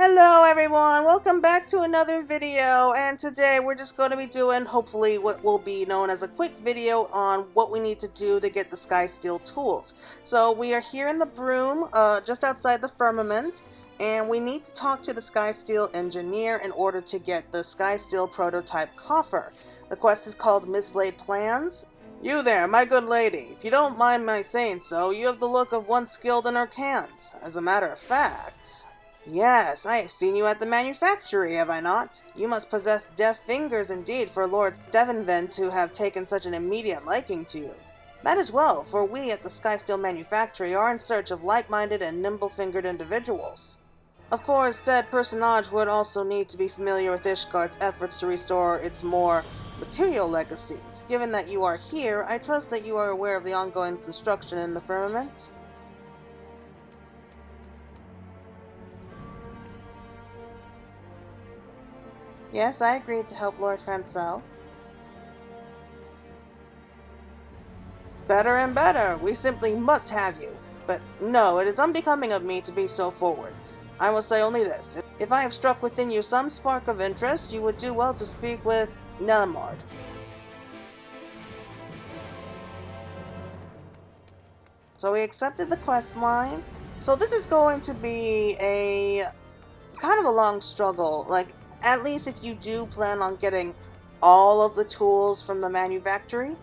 Hello everyone, welcome back to another video, and today we're just going to be doing hopefully what will be known as a quick video on what we need to do to get the Skysteel tools. So we are here in the Broom, just outside the Firmament, and we need to talk to the Skysteel engineer in order to get the Skysteel prototype coffer. The quest is called Mislaid Plans. You there, my good lady, if you don't mind my saying so, you have the look of one skilled in her cans. As a matter of fact... Yes, I have seen you at the manufactory, have I not? You must possess deft fingers indeed for Lord Stevenven to have taken such an immediate liking to you. That is well, for we at the Skysteel manufactory are in search of like-minded and nimble-fingered individuals. Of course, said personage would also need to be familiar with Ishgard's efforts to restore its more material legacies. Given that you are here, I trust that you are aware of the ongoing construction in the Firmament. Yes, I agreed to help Lord Francel. Better and better. We simply must have you. But no, it is unbecoming of me to be so forward. I will say only this. If I have struck within you some spark of interest, you would do well to speak with Nelamard. So we accepted the quest line. So this is going to be a kind of a long struggle. At least if you do plan on getting all of the tools from the manufactory.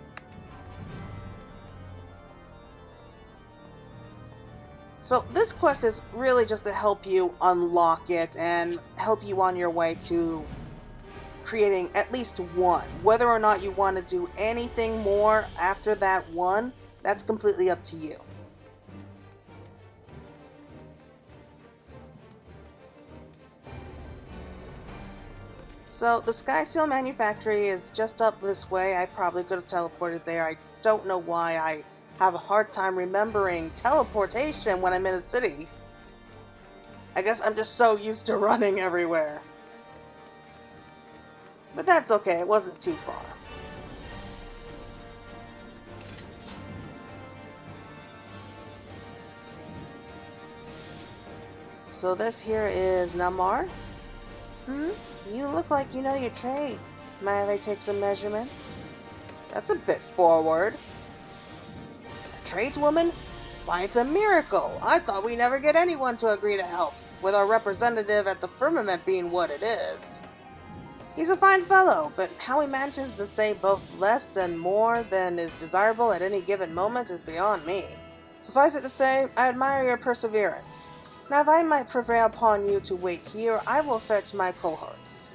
So this quest is really just to help you unlock it and help you on your way to creating at least one. Whether or not you want to do anything more after that one, that's completely up to you. So the Skysteel manufactory is just up this way. I probably could have teleported there. I don't know why I have a hard time remembering teleportation when I'm in a city. I guess I'm just so used to running everywhere. But that's okay, it wasn't too far. So this here is Namar. You look like you know your trade. Mind if I take some measurements? That's a bit forward. A tradeswoman? Why, it's a miracle. I thought we never get anyone to agree to help, with our representative at the Firmament being what it is. He's a fine fellow, but how he manages to say both less and more than is desirable at any given moment is beyond me. Suffice it to say, I admire your perseverance. Now, if I might prevail upon you to wait here, I will fetch my cohorts.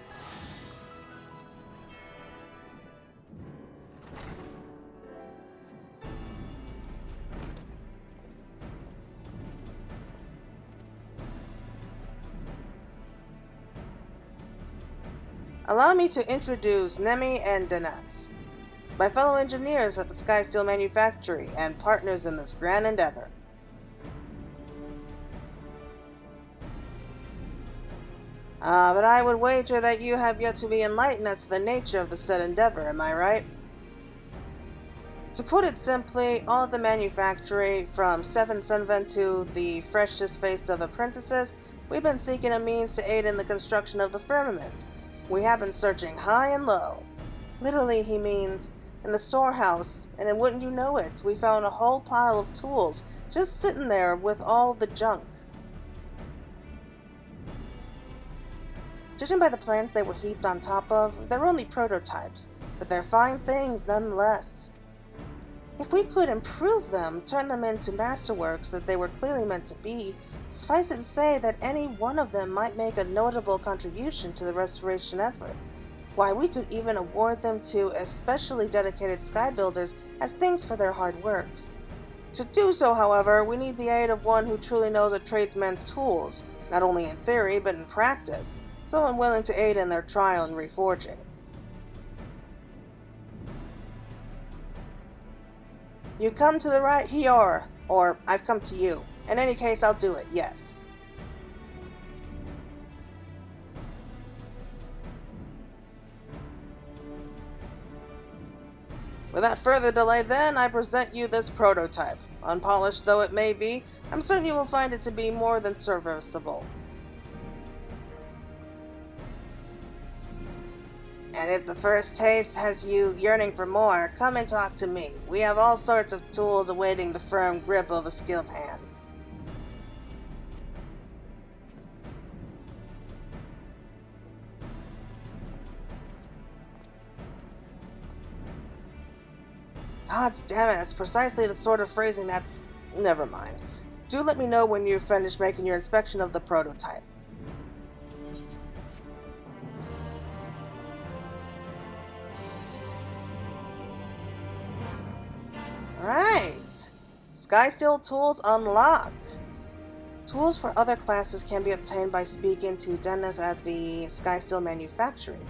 Allow me to introduce Nemi and Danatz, my fellow engineers at the Skysteel manufactory and partners in this grand endeavor. But I would wager that you have yet to be enlightened as to the nature of the said endeavor, am I right? To put it simply, all of the manufactory, from Stefan Sunven to the freshest-faced of apprentices, we've been seeking a means to aid in the construction of the Firmament. We have been searching high and low. Literally, he means, in the storehouse, and wouldn't you know it, we found a whole pile of tools just sitting there with all the junk. Judging by the plans they were heaped on top of, they're only prototypes, but they're fine things nonetheless. If we could improve them, turn them into masterworks that they were clearly meant to be, suffice it to say that any one of them might make a notable contribution to the restoration effort. Why, we could even award them to especially dedicated sky builders as thanks for their hard work. To do so, however, we need the aid of one who truly knows a tradesman's tools, not only in theory but in practice. Someone willing to aid in their trial and reforging. You come to the right here, or I've come to you. In any case, I'll do it, yes. Without further delay then, I present you this prototype. Unpolished though it may be, I'm certain you will find it to be more than serviceable. And if the first taste has you yearning for more, come and talk to me. We have all sorts of tools awaiting the firm grip of a skilled hand. God damn it, that's precisely the sort of phrasing that's... Never mind. Do let me know when you've finished making your inspection of the prototype. Alright. Skysteel tools unlocked. Tools for other classes can be obtained by speaking to Dennis at the Skysteel manufacturing.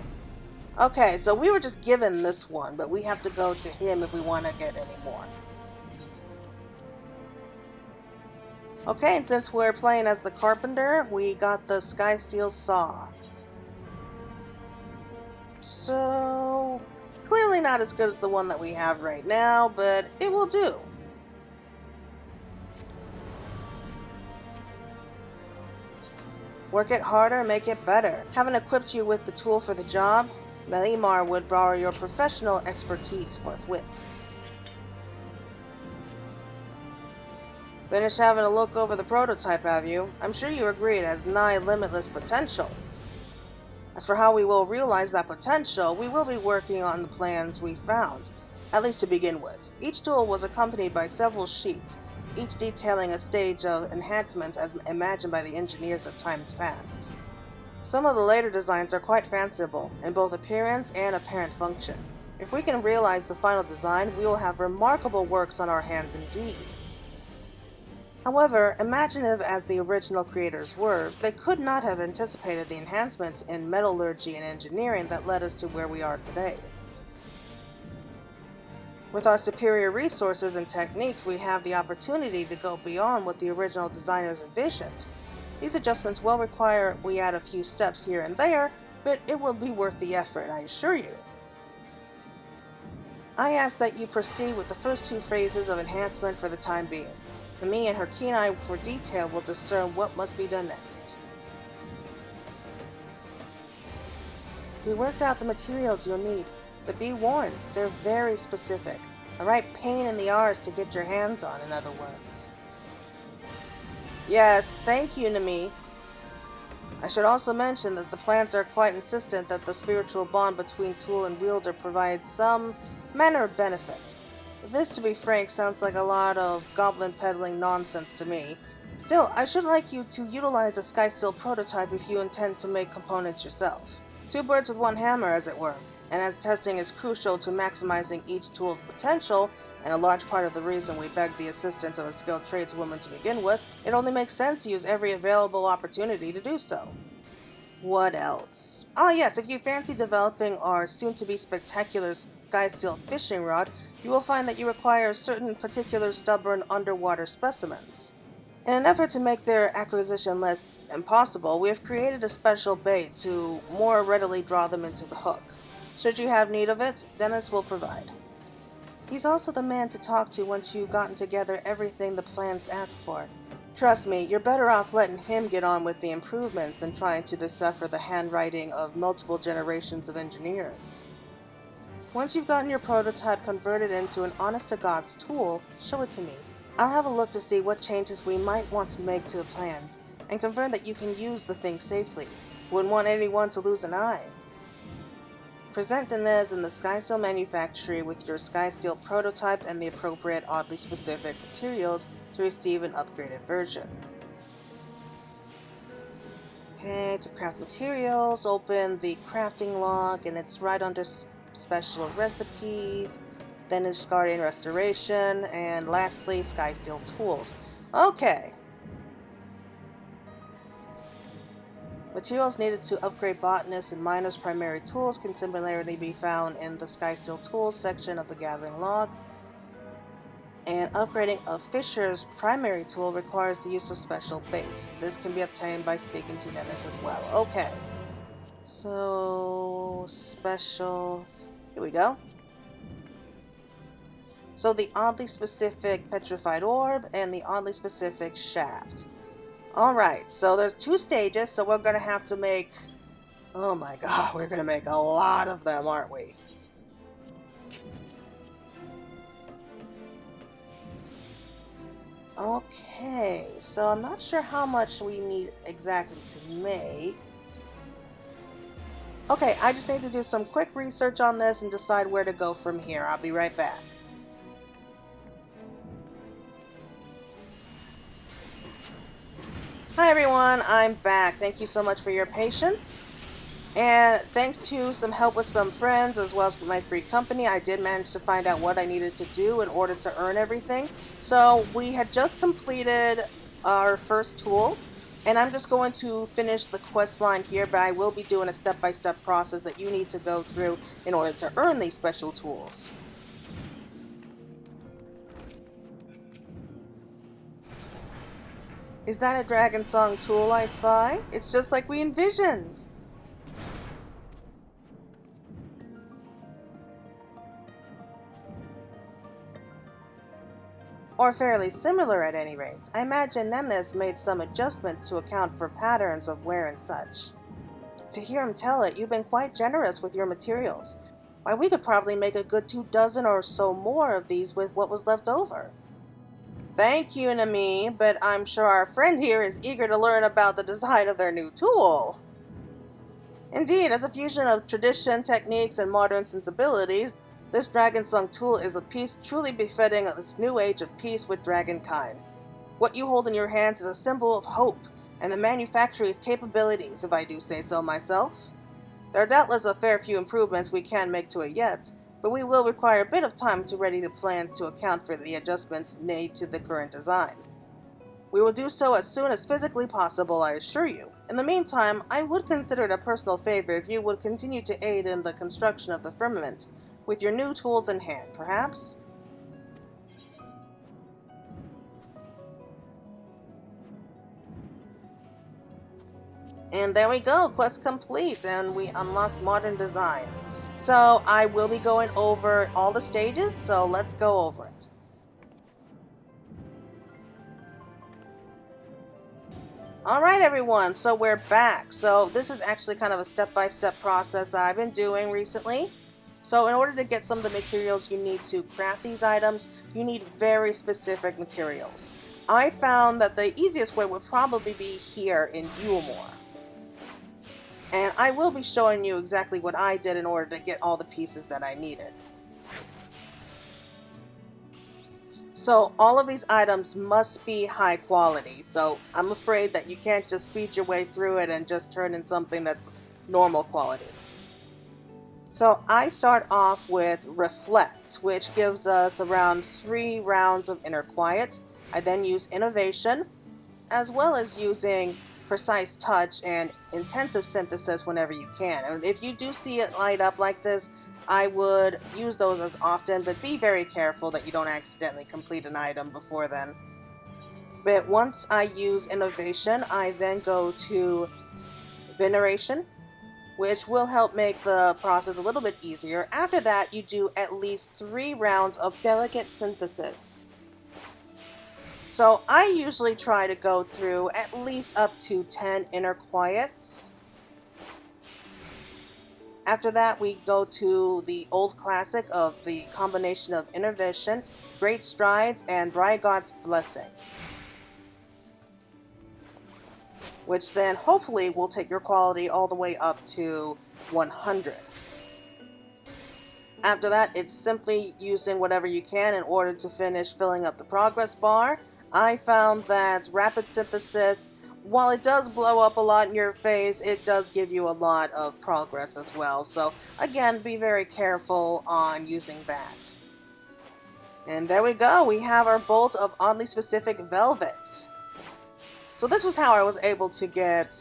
Okay, so we were just given this one, but we have to go to him if we want to get any more. Okay, and since we're playing as the carpenter, we got the Skysteel saw. So, clearly not as good as the one that we have right now, but it will do. Work it harder, make it better. Having equipped you with the tool for the job, Melimar would borrow your professional expertise forthwith. Finished having a look over the prototype, have you? I'm sure you agree it has nigh limitless potential. As for how we will realize that potential, we will be working on the plans we found, at least to begin with. Each tool was accompanied by several sheets, each detailing a stage of enhancements as imagined by the engineers of times past. Some of the later designs are quite fanciful in both appearance and apparent function. If we can realize the final design, we will have remarkable works on our hands indeed. However, imaginative as the original creators were, they could not have anticipated the enhancements in metallurgy and engineering that led us to where we are today. With our superior resources and techniques, we have the opportunity to go beyond what the original designers envisioned. These adjustments will require we add a few steps here and there, but it will be worth the effort, I assure you. I ask that you proceed with the first two phases of enhancement for the time being. Me and her keen eye for detail will discern what must be done next. We worked out the materials you'll need, but be warned, they're very specific. A right pain in the arse to get your hands on, in other words. Yes, thank you, Nami. I should also mention that the plans are quite insistent that the spiritual bond between tool and wielder provides some manner of benefit. This, to be frank, sounds like a lot of goblin peddling nonsense to me. Still, I should like you to utilize a Skysteel prototype if you intend to make components yourself. Two birds with one hammer, as it were. And as testing is crucial to maximizing each tool's potential, and a large part of the reason we begged the assistance of a skilled tradeswoman to begin with, it only makes sense to use every available opportunity to do so. What else? Ah yes, if you fancy developing our soon-to-be spectacular Skysteel fishing rod, you will find that you require certain particular stubborn underwater specimens. In an effort to make their acquisition less impossible, we have created a special bait to more readily draw them into the hook. Should you have need of it, Dennis will provide. He's also the man to talk to once you've gotten together everything the plans ask for. Trust me, you're better off letting him get on with the improvements than trying to decipher the handwriting of multiple generations of engineers. Once you've gotten your prototype converted into an honest-to-God's tool, show it to me. I'll have a look to see what changes we might want to make to the plans, and confirm that you can use the thing safely. Wouldn't want anyone to lose an eye. Present Inez in the Skysteel manufactory with your Skysteel prototype and the appropriate oddly specific materials to receive an upgraded version. Okay, to craft materials, open the crafting log, and it's right under special recipes, then Ishgard and restoration, and lastly Skysteel tools. Okay. Materials needed to upgrade botanists and miners' primary tools can similarly be found in the Skysteel tools section of the gathering log. And upgrading a fisher's primary tool requires the use of special baits. This can be obtained by speaking to Dennis as well. Okay. So, special... Here we go. So the oddly specific petrified orb and the oddly specific shaft. Alright, so there's two stages, so we're going to have to make Oh my god, we're gonna make a lot of them, aren't we? Okay, so I'm not sure how much we need exactly to make. Okay, I just need to do some quick research on this and decide where to go from here. I'll be right back. Hi everyone, I'm back. Thank you so much for your patience. And thanks to some help with some friends as well as with my free company, I did manage to find out what I needed to do in order to earn everything. So we had just completed our first tool, and I'm just going to finish the quest line here, but I will be doing a step-by-step process that you need to go through in order to earn these special tools. Is that a Dragon Song tool I spy? It's just like we envisioned. Or fairly similar at any rate. I imagine Nemes made some adjustments to account for patterns of wear and such. To hear him tell it, you've been quite generous with your materials. Why, we could probably make a good 24 or so more of these with what was left over. Thank you, Nami, but I'm sure our friend here is eager to learn about the design of their new tool. Indeed, as a fusion of tradition, techniques, and modern sensibilities, this Dragon Song tool is a piece truly befitting of this new age of peace with dragonkind. What you hold in your hands is a symbol of hope, and the manufacturer's capabilities, if I do say so myself. There are doubtless a fair few improvements we can make to it yet, but we will require a bit of time to ready the plans to account for the adjustments made to the current design. We will do so as soon as physically possible, I assure you. In the meantime, I would consider it a personal favor if you would continue to aid in the construction of the Firmament, with your new tools in hand, perhaps? And there we go, quest complete, and we unlocked modern designs. So I will be going over all the stages, so let's go over it. Alright everyone, so we're back. So this is actually kind of a step-by-step process that I've been doing recently. So in order to get some of the materials you need to craft these items, you need very specific materials. I found that the easiest way would probably be here in Yulmore. And I will be showing you exactly what I did in order to get all the pieces that I needed. So all of these items must be high quality, so I'm afraid that you can't just speed your way through it and just turn in something that's normal quality. So I start off with Reflect, which gives us around 3 rounds of Inner Quiet. I then use Innovation, as well as using Precise Touch and Intensive Synthesis whenever you can. And if you do see it light up like this, I would use those as often, but be very careful that you don't accidentally complete an item before then. But once I use Innovation, I then go to Veneration, which will help make the process a little bit easier. After that, you do at least 3 rounds of Delicate Synthesis. So I usually try to go through at least up to 10 Inner Quiets. After that, we go to the old classic of the combination of Innovation, Great Strides, and Rygod's Blessing, which then hopefully will take your quality all the way up to 100. After that, it's simply using whatever you can in order to finish filling up the progress bar. I found that Rapid Synthesis, while it does blow up a lot in your face, it does give you a lot of progress as well. So again, be very careful on using that. And there we go, we have our bolt of oddly specific velvet. So this was how I was able to get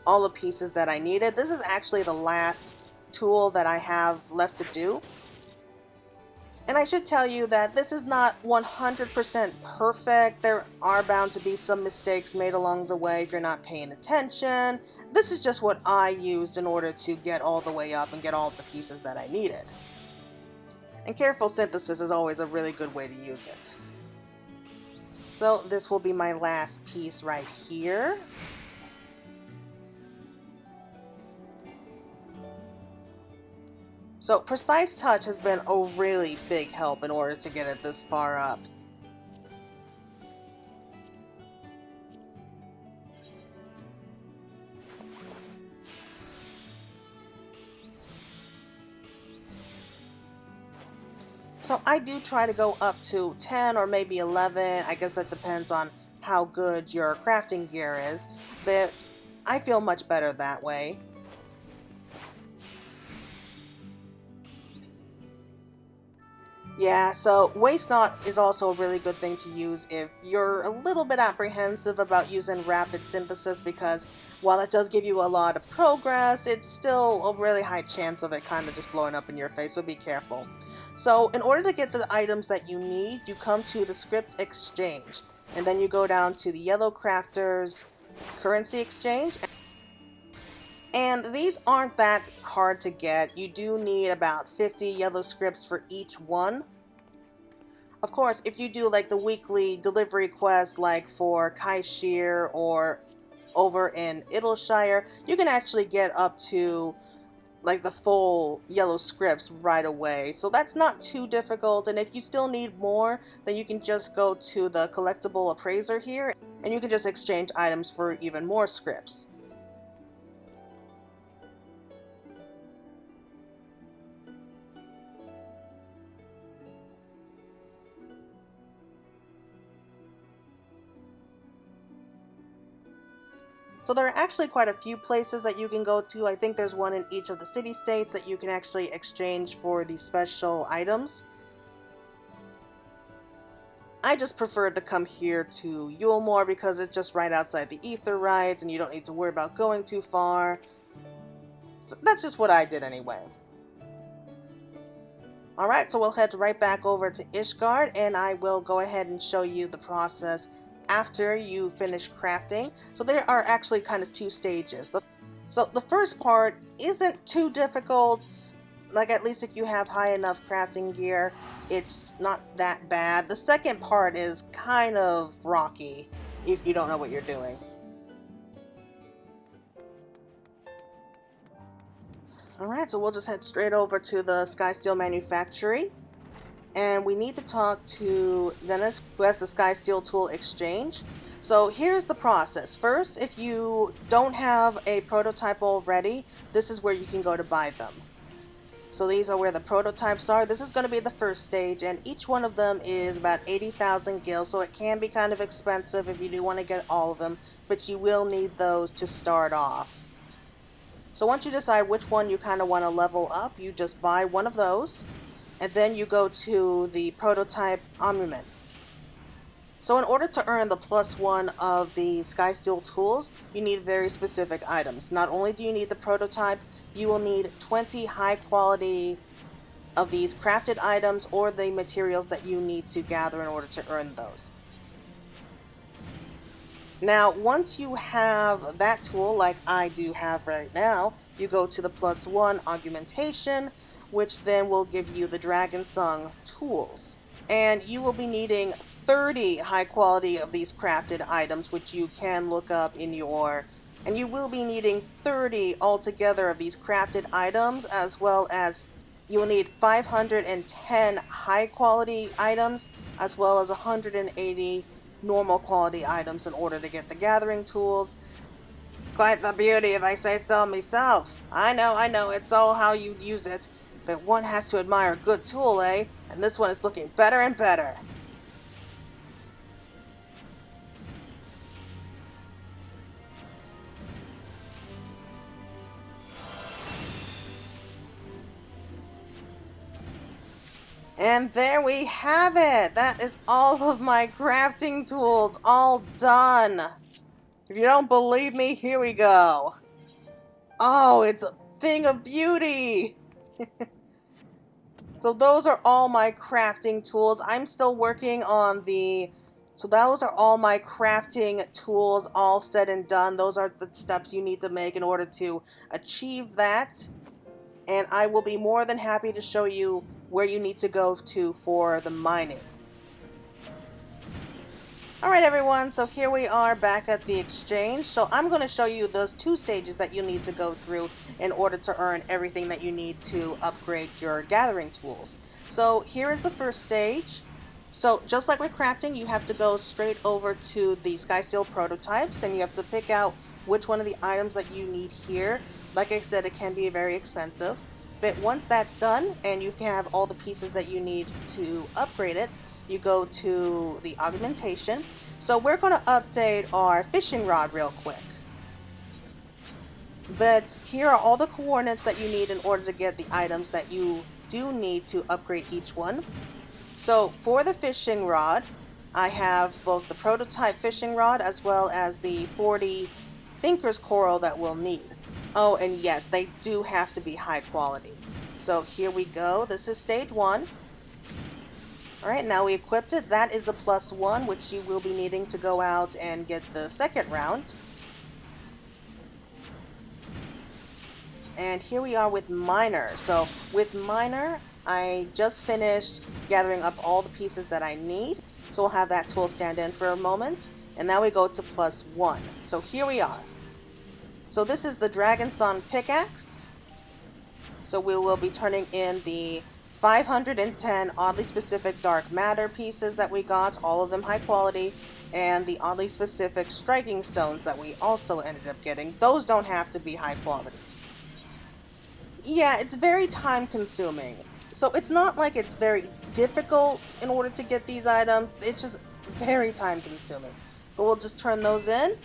all the pieces that I needed. This is actually the last tool that I have left to do. And I should tell you that this is not 100% perfect. There are bound to be some mistakes made along the way if you're not paying attention. This is just what I used in order to get all the way up and get all the pieces that I needed. And careful synthesis is always a really good way to use it. So this will be my last piece right here. So Precise Touch has been a really big help in order to get it this far up. So I do try to go up to 10 or maybe 11. I guess that depends on how good your crafting gear is, but I feel much better that way. Yeah, so Waste Not is also a really good thing to use if you're a little bit apprehensive about using Rapid Synthesis, because while it does give you a lot of progress, it's still a really high chance of it kind of just blowing up in your face, so be careful. So in order to get the items that you need, you come to the Script Exchange, and then you go down to the Yellow Crafters Currency Exchange. And these aren't that hard to get. You do need about 50 yellow scripts for each one. Of course, if you do like the weekly delivery quest like for Kaishir or over in Idleshire, you can actually get up to like the full yellow scripts right away. So that's not too difficult, and if you still need more, then you can just go to the collectible appraiser here and you can just exchange items for even more scripts. So there are actually quite a few places that you can go to. I think there's one in each of the city-states that you can actually exchange for these special items. I just preferred to come here to Yulemore because it's just right outside the Ether Rites and you don't need to worry about going too far. So that's just what I did anyway. Alright, so we'll head right back over to Ishgard and I will go ahead and show you the process after you finish crafting. So there are actually kind of two stages. So the first part isn't too difficult, like at least if you have high enough crafting gear, it's not that bad. The second part is kind of rocky if you don't know what you're doing. Alright, so we'll just head straight over to the Skysteel Manufactory. And we need to talk to Dennis, who has the Skysteel Tool Exchange. So here's the process. First, if you don't have a prototype already, this is where you can go to buy them. So these are where the prototypes are. This is going to be the first stage, and each one of them is about 80,000 gil, so it can be kind of expensive if you do want to get all of them, but you will need those to start off. So once you decide which one you kind of want to level up, you just buy one of those. And then you go to the prototype Augmentation. So in order to earn the +1 of the Skysteel tools, you need very specific items. Not only do you need the prototype, you will need 20 high quality of these crafted items or the materials that you need to gather in order to earn those. Now, once you have that tool, like I do have right now, you go to the +1 Augmentation, which then will give you the Dragon Song tools. And you will be needing 30 high quality of these crafted items, which you can look up in your... And you will be needing 30 altogether of these crafted items, as well as you'll need 510 high quality items, as well as 180 normal quality items in order to get the gathering tools. Quite the beauty if I say so myself. I know, it's all how you use it. But one has to admire a good tool, eh? And this one is looking better and better. And there we have it! That is all of my crafting tools, all done! If you don't believe me, here we go! Oh, it's a thing of beauty! So those are all my crafting tools. I'm still working on the... So those are all my crafting tools, all said and done. Those are the steps you need to make in order to achieve that. And I will be more than happy to show you where you need to go to for the mining. Alright everyone, so here we are back at the exchange. So I'm going to show you those 2 stages that you need to go through in order to earn everything that you need to upgrade your gathering tools. So here is the first stage. So just like with crafting, you have to go straight over to the Skysteel prototypes and you have to pick out which one of the items that you need here. Like I said, it can be very expensive. But once that's done and you can have all the pieces that you need to upgrade it, you go to the Augmentation. So we're going to update our fishing rod real quick. But here are all the coordinates that you need in order to get the items that you do need to upgrade each one. So for the fishing rod, I have both the prototype fishing rod as well as the 40 Thinker's Coral that we'll need. Oh, and yes, they do have to be high quality. So here we go. This is stage 1. Alright, now we equipped it. That is a +1, which you will be needing to go out and get the second round. And here we are with Miner. So with Miner, I just finished gathering up all the pieces that I need. So we'll have that tool stand in for a moment. And now we go to +1. So here we are. So this is the Dragon Sun Pickaxe. So we will be turning in the 510 oddly specific dark matter pieces that we got, all of them high quality, and the oddly specific striking stones that we also ended up getting. Those don't have to be high quality. Yeah, it's very time consuming. So it's not like it's very difficult in order to get these items, it's just very time consuming. But we'll just turn those in.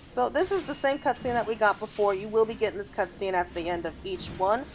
So this is the same cutscene that we got before. You will be getting this cutscene at the end of each one.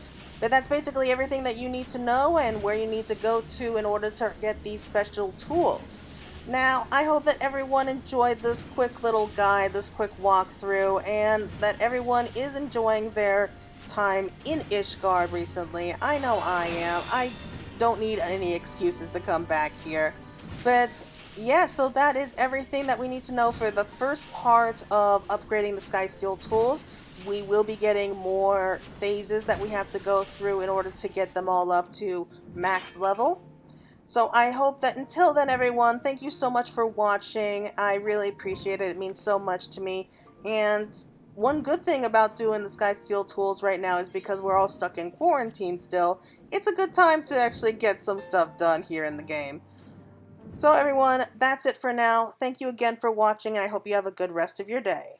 But that's basically everything that you need to know and where you need to go to in order to get these special tools. Now, I hope that everyone enjoyed this quick little guide, this quick walkthrough, and that everyone is enjoying their time in Ishgard recently. I know I am. I don't need any excuses to come back here. But yeah, so that is everything that we need to know for the first part of upgrading the Skysteel tools. We will be getting more phases that we have to go through in order to get them all up to max level. So I hope that until then, everyone, thank you so much for watching. I really appreciate it. It means so much to me. And one good thing about doing the Skysteel tools right now is because we're all stuck in quarantine still, it's a good time to actually get some stuff done here in the game. So everyone, that's it for now. Thank you again for watching, and I hope you have a good rest of your day.